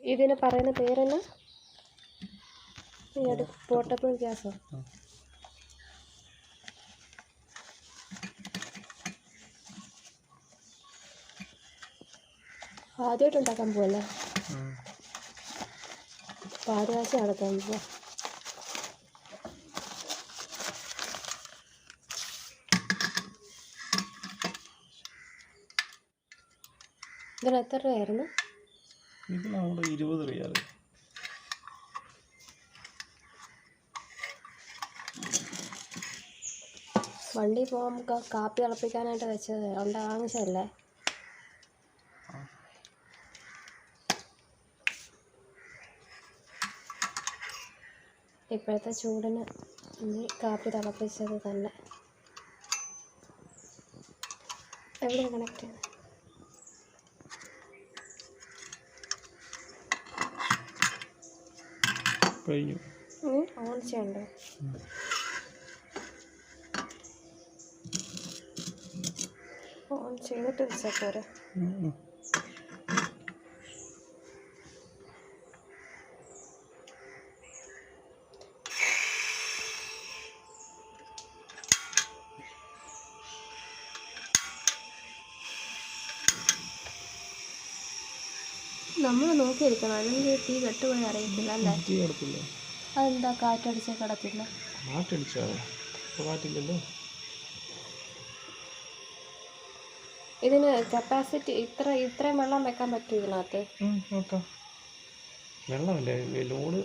ഇതിന് പറയുന്ന പേരെന്നാ? പോർട്ടബിൾ ഗ്യാസോ? ആദ്യമായിട്ട് ഉണ്ടാക്കാൻ പോവല്ലേ? പാലുകാച്ചി നടത്താൻ പോവാ. ഇതിന് എത്ര രൂപയായിരുന്നു? ഇതിനവിടെ 20 റിയാൽ. വണ്ടി പോകുമ്പോൾ കാപ്പി തിളപ്പിക്കാനായിട്ട് വെച്ചത് വാങ്ങിച്ചതല്ലേ? ഇപ്പോഴത്തെ ചൂടിന് ഇനി കാപ്പി തിളപ്പിച്ചത് തന്നെ. എവിടെയാണ് കണക്ട് ചെയ്യുന്നത്? ഓൺ ചെയ്യണ്ടോ? ഓൺ ചെയ്തിട്ട് വെച്ചാൽ പോരെ? നമ്മൾ നോക്കിയിരിക്കണം, അല്ലെങ്കിൽ തീ കെട്ടുപോയി അറിയത്തില്ല അല്ലേ? അതെന്താ കാറ്റടിച്ചാൽ കിടത്തില്ല? ഇതിന് കപ്പാസിറ്റി ഇത്രയും വെള്ളം വെക്കാൻ പറ്റും ഇതിനകത്ത്? വെള്ളമല്ലേ ലോഡ്.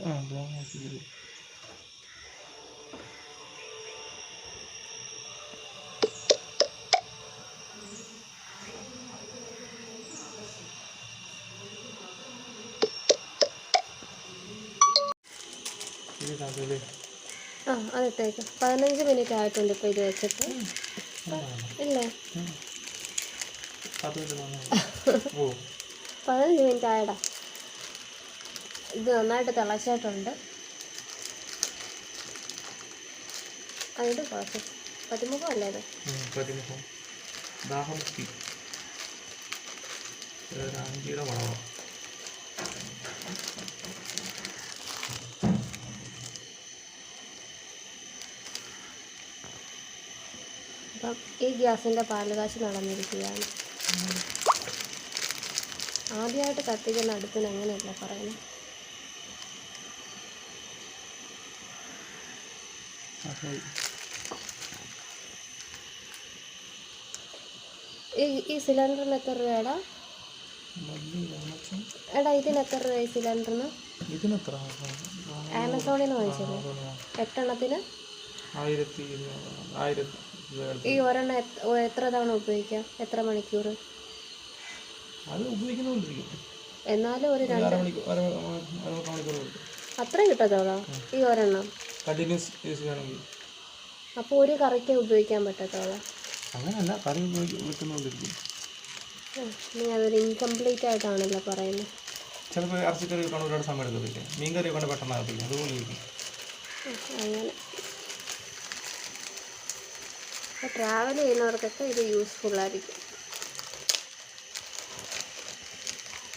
അതിട്ടേക്ക്. 15 മിനിറ്റ് ആയിട്ടുണ്ട് ഇപ്പോൾ ഇത് വെച്ചിട്ട്. ഇല്ലേ, 15 മിനിറ്റ് ആയടാ. ഇത് നന്നായിട്ട് തിളച്ചിട്ടുണ്ട്. അതിൻ്റെ പ്രോസസ് പതിമുഖം അല്ലേ ഇത്? അപ്പം ഈ ഗ്യാസിൻ്റെ പാലുകാച്ചി നടന്നിരിക്കുകയാണ്. ആദ്യമായിട്ട് കത്തിക്കുന്ന അടുപ്പിന് അങ്ങനെയല്ല പറയുന്നത്. ഈ സിലിണ്ടറിന് എത്ര രൂപയാടാ? എടാ ഇതിന് എത്ര രൂപ ഈ സിലിണ്ടറിന്? ആമസോണിൽ നിന്ന് വാങ്ങിച്ചല്ലേ? 8 എണ്ണത്തിന് 1000. ഈ ഒരെണ്ണം എത്ര തവണ ഉപയോഗിക്കാം? എത്ര മണിക്കൂർ? എന്നാലും ഒരു 2 മണിക്കൂർ അത്ര കിട്ടത്തോളാം ഈ ഒരെണ്ണം. അപ്പോൾ ഒരു കറിക്ക് ഉപയോഗിക്കാൻ പറ്റത്തോളാം. നീ അതൊരു ഇൻകംപ്ലീറ്റ് ആയിട്ടാണല്ലോ പറയുന്നത്. ചിലപ്പോൾ ഇറച്ചിക്കറി വെക്കാൻ ഒരുപാട് സമയം എടുക്കത്തില്ലേ? മീൻ കറി വെക്കാൻ പെട്ടെന്നാകത്തില്ല. അതുപോലെ അങ്ങനെ ട്രാവൽ ചെയ്യുന്നവർക്കൊക്കെ ഇത് യൂസ്ഫുള്ളായിരിക്കും.